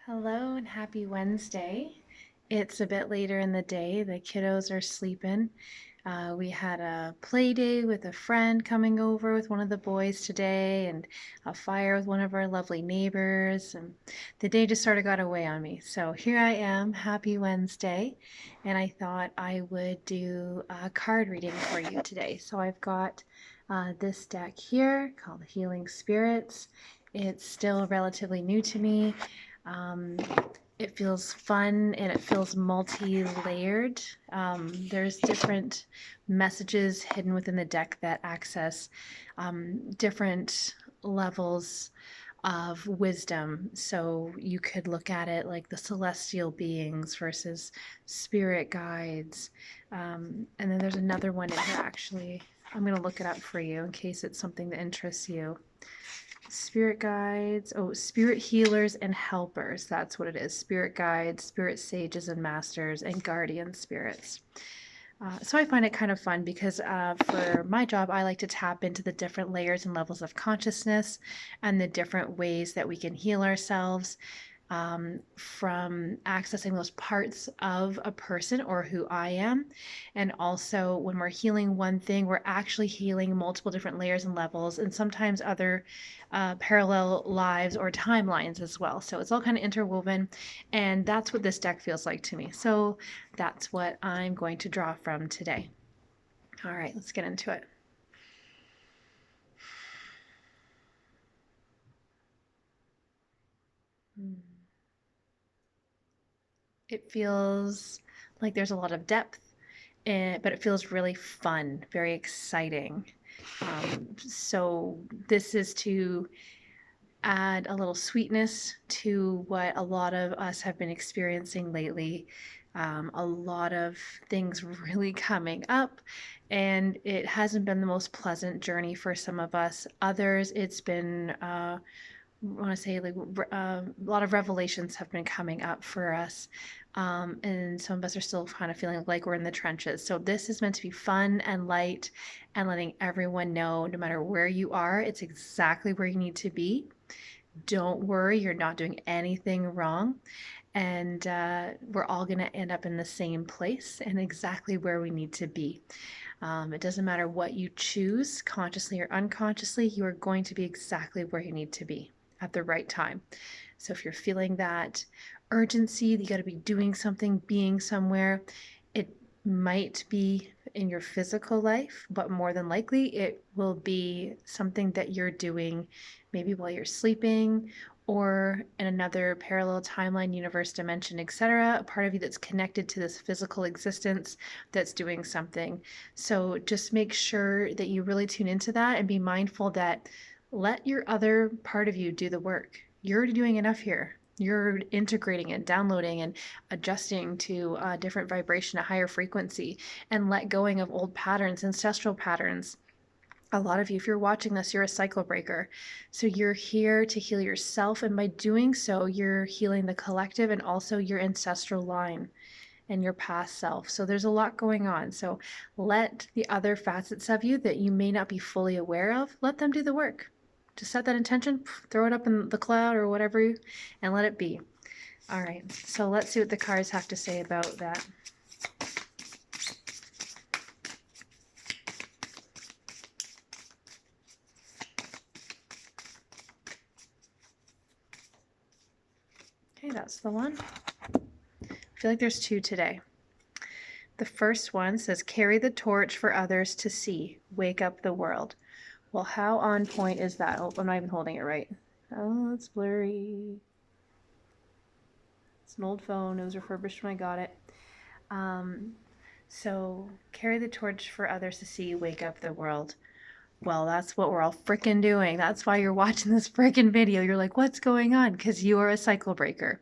Hello and happy Wednesday. It's a bit later in the day. The kiddos are sleeping. We had a play day with a friend coming over with one of the boys today and a fire with one of our lovely neighbors. And the day just sort of got away on me. So here I am, happy Wednesday. And I thought I would do a card reading for you today. So I've got this deck here called Healing Spirits. It's still relatively new to me. Um, it feels fun and it feels multi-layered. There's different messages hidden within the deck that access different levels of wisdom. So you could look at it like the celestial beings versus spirit guides. And then there's another one in here actually. I'm going to look it up for you in case it's something that interests you. Spirit guides, spirit healers and helpers. That's what it is. Spirit guides, spirit sages and masters, and guardian spirits. So I find it kind of fun because for my job, I like to tap into the different layers and levels of consciousness and the different ways that we can heal ourselves from accessing those parts of a person or who I am. And also, when we're healing one thing, we're actually healing multiple different layers and levels, and sometimes other parallel lives or timelines as well. So it's all kind of interwoven, and that's what this deck feels like to me. So that's what I'm going to draw from today. All right, let's get into it. It feels like there's a lot of depth, but it feels really fun, very exciting. So this is to add a little sweetness to what a lot of us have been experiencing lately. A lot of things really coming up, and it hasn't been the most pleasant journey for some of us. Others, it's been I want to say like a lot of revelations have been coming up for us, and some of us are still kind of feeling like we're in the trenches. So this is meant to be fun and light, and letting everyone know, no matter where you are, it's exactly where you need to be. Don't worry, you're not doing anything wrong, and we're all going to end up in the same place and exactly where we need to be. It doesn't matter what you choose, consciously or unconsciously, you are going to be exactly where you need to be at the right time. So if you're feeling that urgency, that you got to be doing something, being somewhere, it might be in your physical life, but more than likely it will be something that you're doing maybe while you're sleeping or in another parallel timeline, universe, dimension, etc., a part of you that's connected to this physical existence that's doing something. So just make sure that you really tune into that and be mindful that let your other part of you do the work. You're doing enough here. You're integrating and downloading and adjusting to a different vibration, a higher frequency, and let going of old patterns, ancestral patterns. A lot of you, if you're watching this, you're a cycle breaker. So you're here to heal yourself. And by doing so, you're healing the collective and also your ancestral line and your past self. So there's a lot going on. So let the other facets of you that you may not be fully aware of, let them do the work. Just set that intention, throw it up in the cloud or whatever, and let it be. All right, so let's see what the cards have to say about that. Okay, that's the one. I feel like there's two today. The first one says, carry the torch for others to see, wake up the world. Well, how on point is that? Oh, I'm not even holding it right. Oh, it's blurry. It's an old phone. It was refurbished when I got it. So carry the torch for others to see, wake up the world. Well, that's what we're all frickin' doing. That's why you're watching this frickin' video. You're like, what's going on? Because you are a cycle breaker.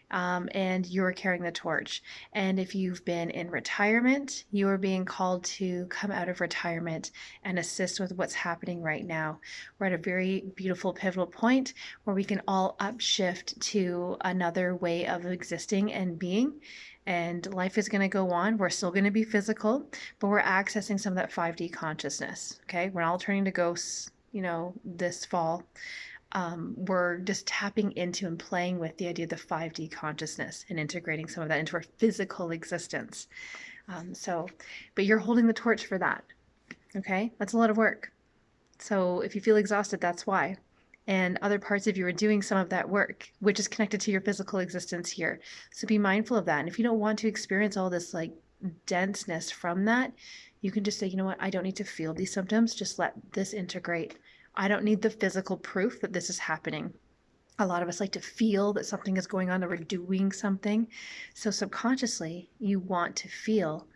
And you're carrying the torch. And if you've been in retirement, you are being called to come out of retirement and assist with what's happening right now. We're at a very beautiful pivotal point where we can all upshift to another way of existing and being. And life is going to go on. We're still going to be physical, but we're accessing some of that 5D consciousness. Okay. We're not all turning to ghosts, this fall. we're just tapping into and playing with the idea of the 5D consciousness and integrating some of that into our physical existence. But you're holding the torch for that. Okay, that's a lot of work. So if you feel exhausted, that's why. And other parts of you are doing some of that work, which is connected to your physical existence here. So be mindful of that. And if you don't want to experience all this like denseness from that, you can just say, you know what, I don't need to feel these symptoms. Just let this integrate. I don't need the physical proof that this is happening. A lot of us like to feel that something is going on, that we're doing something. So subconsciously, you want to feel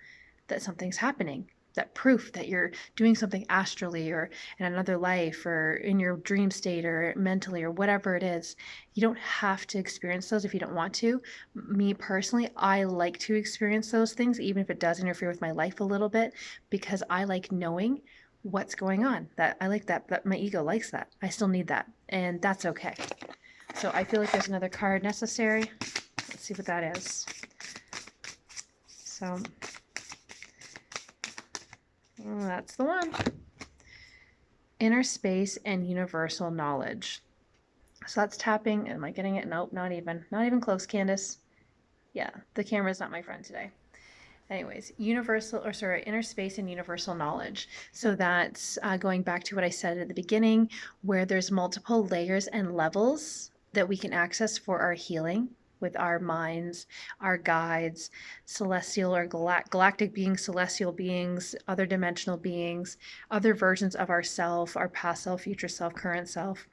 that something's happening, that proof that you're doing something astrally or in another life or in your dream state or mentally or whatever it is. You don't have to experience those if you don't want to. Me personally, I like to experience those things, even if it does interfere with my life a little bit, because I like knowing what's going on. That I like that my ego likes that. I still need that, and that's okay. So I feel like there's another card necessary. Let's see what that is. So that's the one. Inner space and universal knowledge. So that's tapping. Am I getting it? Nope, not even close, Candice. Yeah, the camera's not my friend today. Anyways, inner space and universal knowledge. So that's going back to what I said at the beginning, where there's multiple layers and levels that we can access for our healing with our minds, our guides, celestial or galactic beings, celestial beings, other dimensional beings, other versions of ourself, our past self, future self, current self,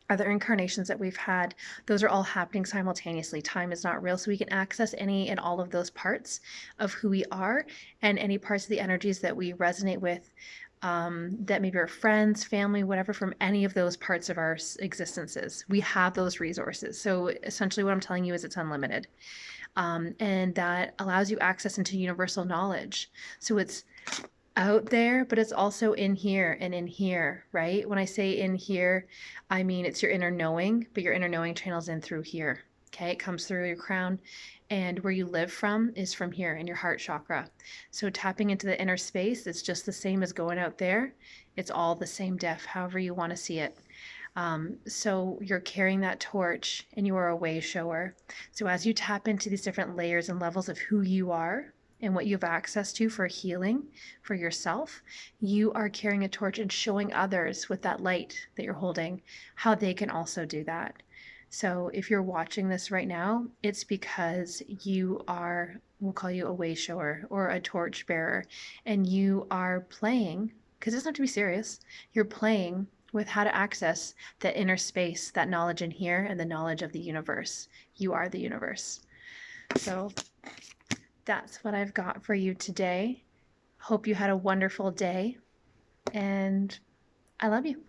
other incarnations that we've had. Those are all happening simultaneously. Time is not real, so we can access any and all of those parts of who we are and any parts of the energies that we resonate with, that maybe our friends, family, whatever, from any of those parts of our existences. We have those resources. So essentially what I'm telling you is it's unlimited. And that allows you access into universal knowledge. So it's out there, but it's also in here and in here, right? When I say in here, I mean it's your inner knowing, but your inner knowing channels in through here. Okay, it comes through your crown, and where you live from is from here in your heart chakra. So tapping into the inner space, it's just the same as going out there. It's all the same depth, however you want to see it. So you're carrying that torch and you are a way shower. So as you tap into these different layers and levels of who you are and what you have access to for healing for yourself, you are carrying a torch and showing others with that light that you're holding how they can also do that. So if you're watching this right now, it's because you are, we'll call you a way shower or a torch bearer, and you are playing, because it doesn't have to be serious, you're playing with how to access that inner space, that knowledge in here, and the knowledge of the universe. You are the universe. So that's what I've got for you today. Hope you had a wonderful day, and I love you.